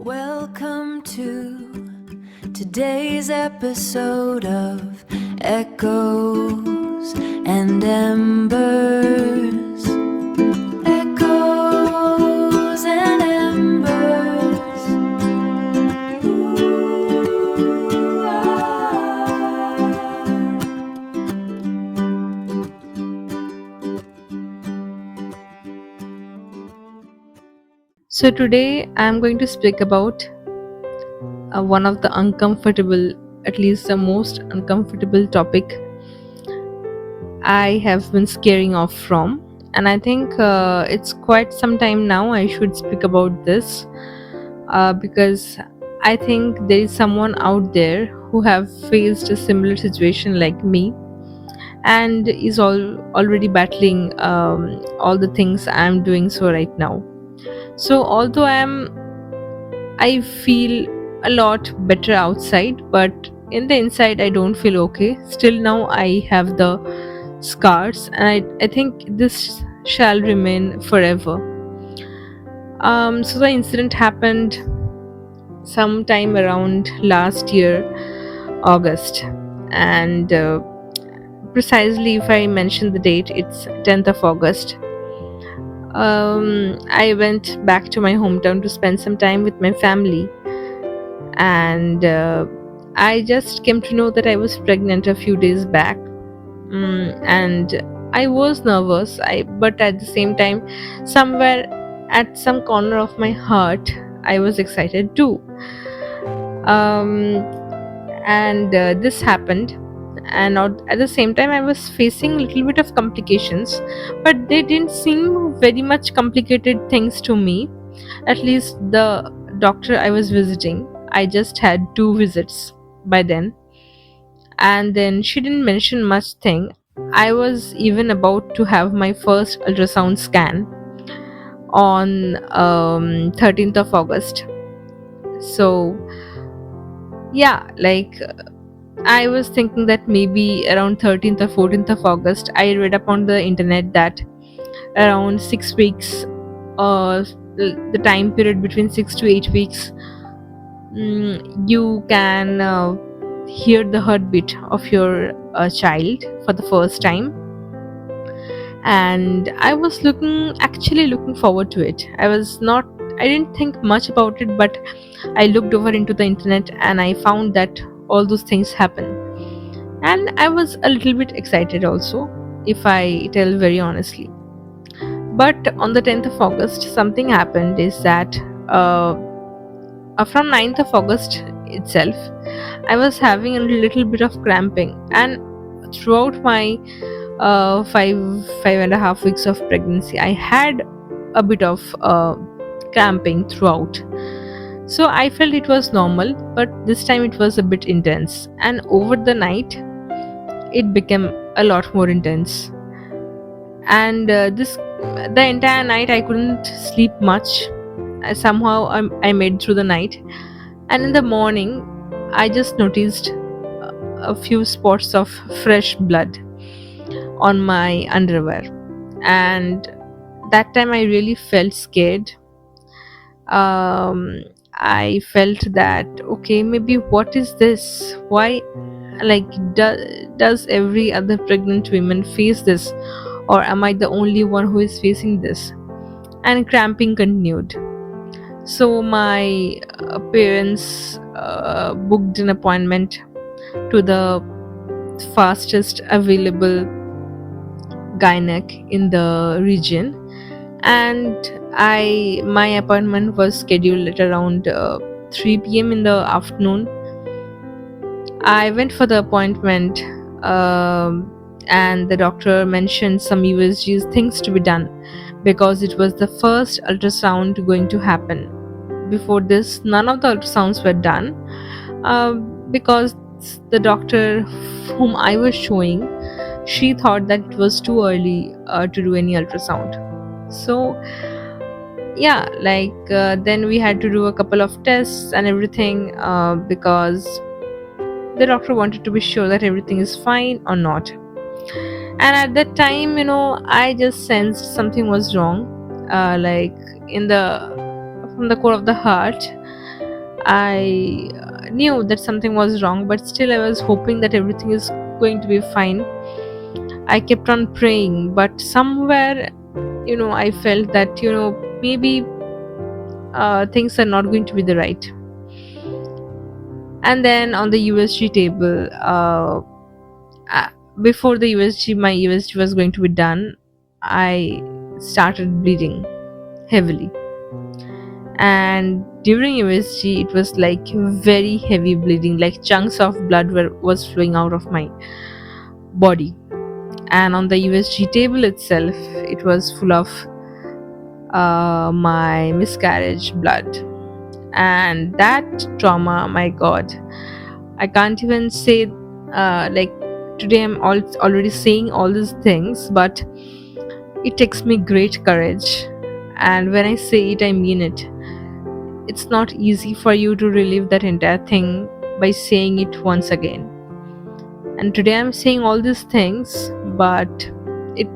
Welcome to today's episode of Echoes and Embers. Echoes and Embers. Ooh, So, today I'm going to speak about one of the uncomfortable, at least the most uncomfortable topic I have been scaring off from. And I think it's quite some time now I should speak about this because I think there is someone out there who have faced a similar situation like me and is already battling all the things I'm doing so right now. So, although I feel a lot better outside, but in the inside, I don't feel okay. Still, now I have the scars, and I think this shall remain forever. So, the incident happened sometime around last year, August, and precisely if I mention the date, it's 10th of August. I went back to my hometown to spend some time with my family, and I just came to know that I was pregnant a few days back. And I was nervous, but at the same time, somewhere at some corner of my heart, I was excited too. um, and this happened, and at the same time I was facing a little bit of complications, but they didn't seem very much complicated things to me. At least the doctor I was visiting, I just had 2 visits by then, and then she didn't mention much thing. I was even about to have my first ultrasound scan on 13th of August. So yeah, like I was thinking that maybe around 13th or 14th of August, I read up on the internet that around 6 weeks, uh, the time period between 6 to 8 weeks, you can hear the heartbeat of your child for the first time. And I was actually looking forward to it. I didn't think much about it, but I looked over into the internet and I found that all those things happen. And I was a little bit excited also, if I tell very honestly. But on the 10th of August, something happened is that from 9th of August itself, I was having a little bit of cramping, and throughout my 5.5 weeks of pregnancy, I had a bit of cramping throughout. So I felt it was normal, but this time it was a bit intense, and over the night, it became a lot more intense. And the entire night I couldn't sleep much. Somehow I made through the night, and in the morning I just noticed a few spots of fresh blood on my underwear, and that time I really felt scared. I felt that, okay, maybe what is this? Why, like, does every other pregnant woman face this, or am I the only one who is facing this? And cramping continued. So my parents booked an appointment to the fastest available gynec in the region, and my appointment was scheduled at around 3 p.m. in the afternoon. I went for the appointment, and the doctor mentioned some USG's things to be done because it was the first ultrasound going to happen. Before this, none of the ultrasounds were done, because the doctor whom I was showing, she thought that it was too early to do any ultrasound. So yeah, then we had to do a couple of tests and everything, because the doctor wanted to be sure that everything is fine or not. And at that time, I just sensed something was wrong, like in the from the core of the heart. I knew that something was wrong, but still I was hoping that everything is going to be fine. I kept on praying, but somewhere, I felt that, maybe things are not going to be the right. And then on the USG table, uh, before my USG was going to be done, I started bleeding heavily. And during USG, it was like very heavy bleeding, like chunks of blood was flowing out of my body. And on the USG table itself, it was full of my miscarriage blood. And that trauma, my god, I can't even say, like, today I'm already saying all these things, but it takes me great courage. And when I say it, I mean it. It's not easy for you to relive that entire thing by saying it once again. And today I'm saying all these things, but it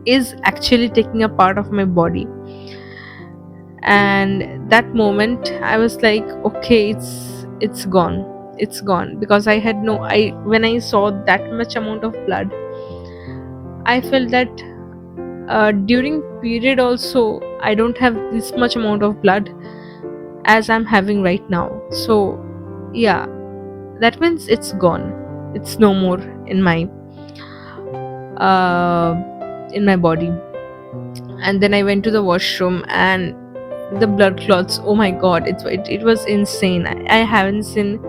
is actually taking a part of my body. And that moment I was like, okay, it's gone. It's gone, because I had no I when I saw that much amount of blood, I felt that during period also I don't have this much amount of blood as I'm having right now. So yeah, that means it's gone. It's no more uh in my body. And then I went to the washroom, and the blood clots, oh my god, it was insane. I haven't seen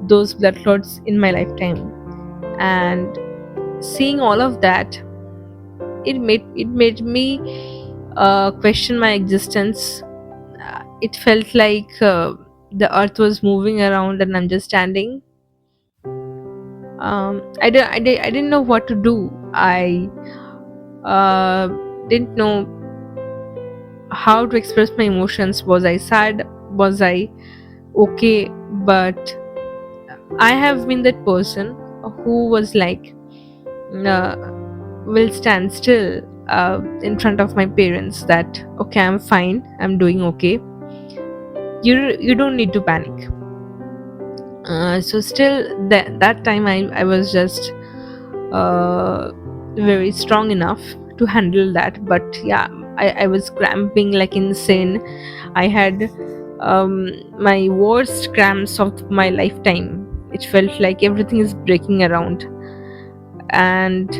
those blood clots in my lifetime. And seeing all of that, it made me question my existence. It felt like the earth was moving around and I'm just standing. I didn't know what to do. I uh, didn't know how to express my emotions. Was I sad? Was I okay? But I have been that person who was like, uh, will stand still in front of my parents, that okay, I'm fine, I'm doing okay. You don't need to panic. So still that time I was just very strong enough to handle that. But yeah, I was cramping like insane. I had my worst cramps of my lifetime. It felt like everything is breaking around. And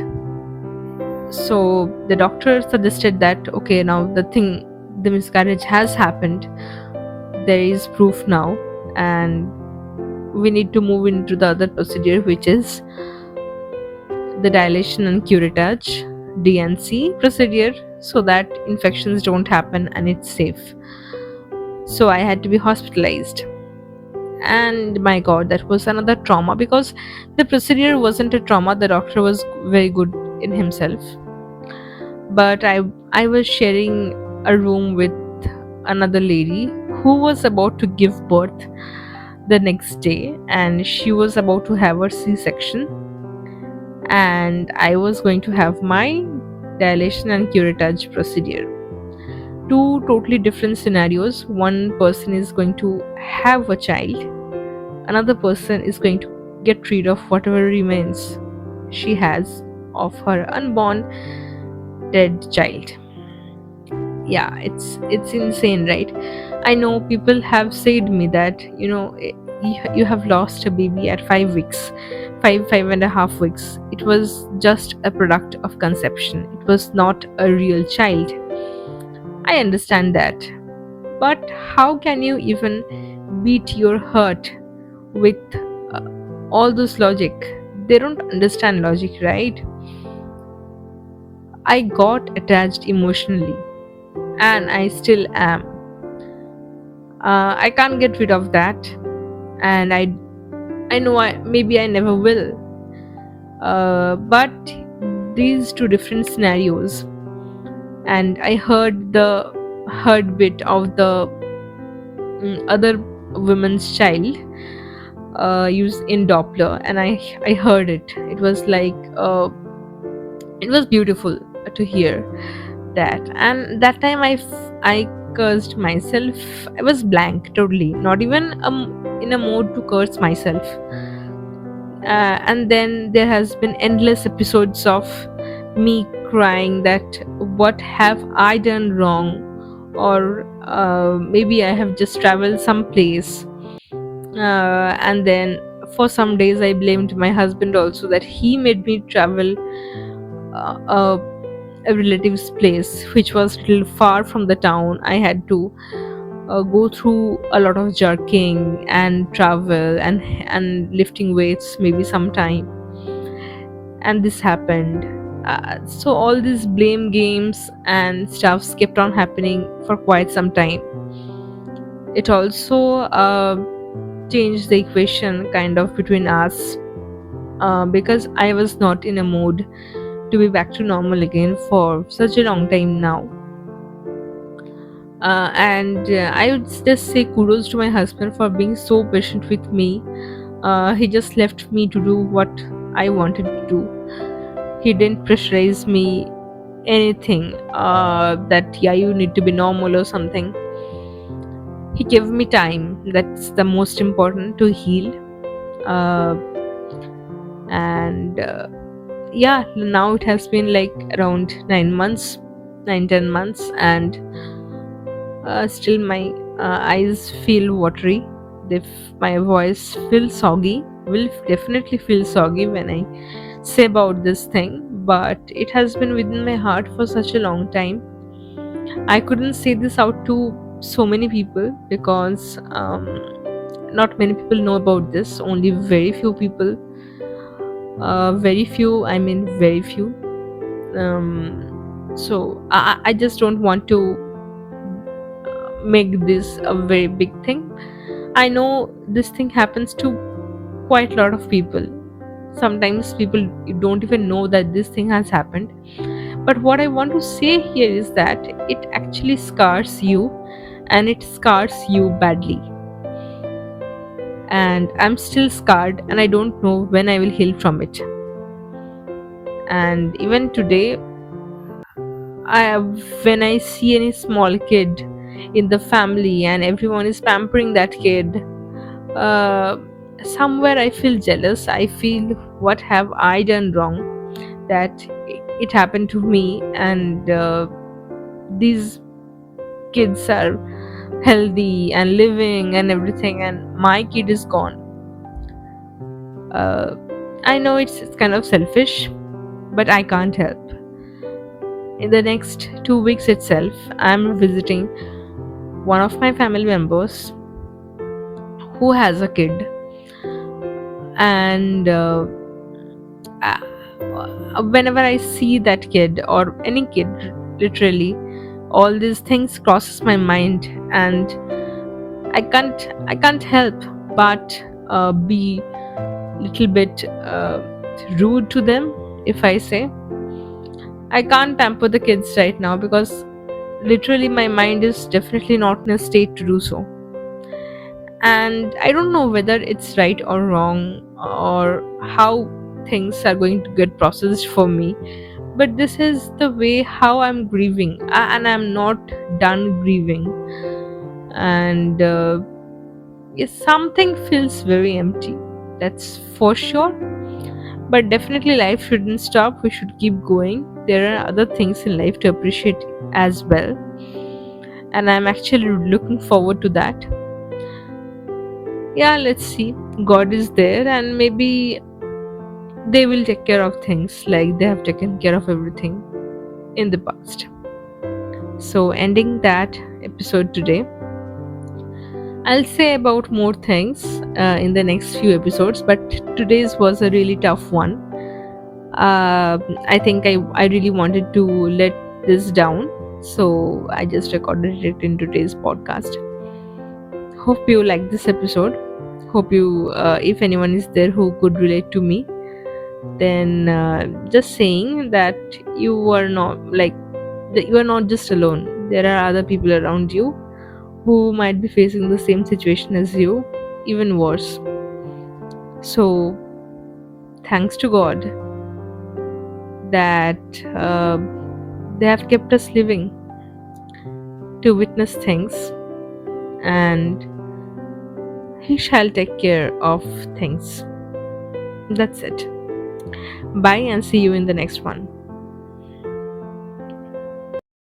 so the doctor suggested that okay, now the miscarriage has happened, there is proof now, and we need to move into the other procedure, which is the dilation and curettage, DNC procedure, so that infections don't happen and it's safe. So I had to be hospitalized. And my god, that was another trauma, because the procedure wasn't a trauma. The doctor was very good in himself, but I was sharing a room with another lady who was about to give birth the next day, and she was about to have her C-section, and I was going to have my dilation and curettage procedure. Two totally different scenarios. One person is going to have a child, another person is going to get rid of whatever remains she has of her unborn dead child. Yeah, it's insane, right? I know people have said me that, you have lost a baby at 5 weeks, 5.5 weeks. It was just a product of conception, it was not a real child. I understand that, but how can you even beat your heart with uh, all this logic? They don't understand logic, right? I got attached emotionally, and I still am. I can't get rid of that, and I know maybe I never will. But these two different scenarios, and I heard the heartbeat of the other woman's child used in Doppler, and I heard it. It was like it was beautiful to hear that. And that time I cursed myself. I was blank, totally, not even in a mode to curse myself. And then there has been endless episodes of me crying that what have I done wrong, or maybe I have just traveled someplace. And then for some days I blamed my husband also, that he made me travel uh, uh, a relative's place which was little far from the town. I had to go through a lot of jerking and travel and lifting weights maybe sometime, and this happened. So all these blame games and stuffs kept on happening for quite some time. It also changed the equation kind of between us, because I was not in a mood to be back to normal again for such a long time now. And I would just say kudos to my husband for being so patient with me. He just left me to do what I wanted to do. He didn't pressurize me anything, that yeah, you need to be normal or something. He gave me time. That's the most important, to heal. uh, and yeah, now it has been like around 9 months, 9-10 months, and still my eyes feel watery. My voice feels soggy, will definitely feel soggy when I say about this thing, but it has been within my heart for such a long time. I couldn't say this out to so many people because not many people know about this. Only very few people, very few, I mean very few. So I just don't want to make this a very big thing. I know this thing happens to quite a lot of people. Sometimes people don't even know that this thing has happened. But what I want to say here is that it actually scars you, and it scars you badly. And I'm still scarred, and I don't know when I will heal from it. And even today, when I see any small kid in the family and everyone is pampering that kid, uh, somewhere I feel jealous. I feel, what have I done wrong that it happened to me, and these kids are healthy and living and everything, and my kid is gone. uh, I know it's kind of selfish, but I can't help. In the next 2 weeks itself, I'm visiting one of my family members who has a kid, and whenever I see that kid or any kid, literally, all these things crosses my mind, and I can't help but be little bit rude to them. If I say I can't pamper the kids right now because literally my mind is definitely not in a state to do so, and I don't know whether it's right or wrong, or how things are going to get processed for me. But this is the way how I'm grieving, and I'm not done grieving. And yes, something feels very empty, that's for sure. But definitely life shouldn't stop, we should keep going. There are other things in life to appreciate as well, and I'm actually looking forward to that. Yeah, let's see. God is there, and maybe they will take care of things like they have taken care of everything in the past. So, ending that episode today, I'll say about more things in the next few episodes, but today's was a really tough one. I think I really wanted to let this down, so I just recorded it in today's podcast. Hope you like this episode. Hope you, if anyone is there who could relate to me, then just saying that you are not like that, you are not just alone. There are other people around you who might be facing the same situation as you, even worse. So thanks to God that they have kept us living to witness things, and He shall take care of things. That's it. Bye and see you in the next one.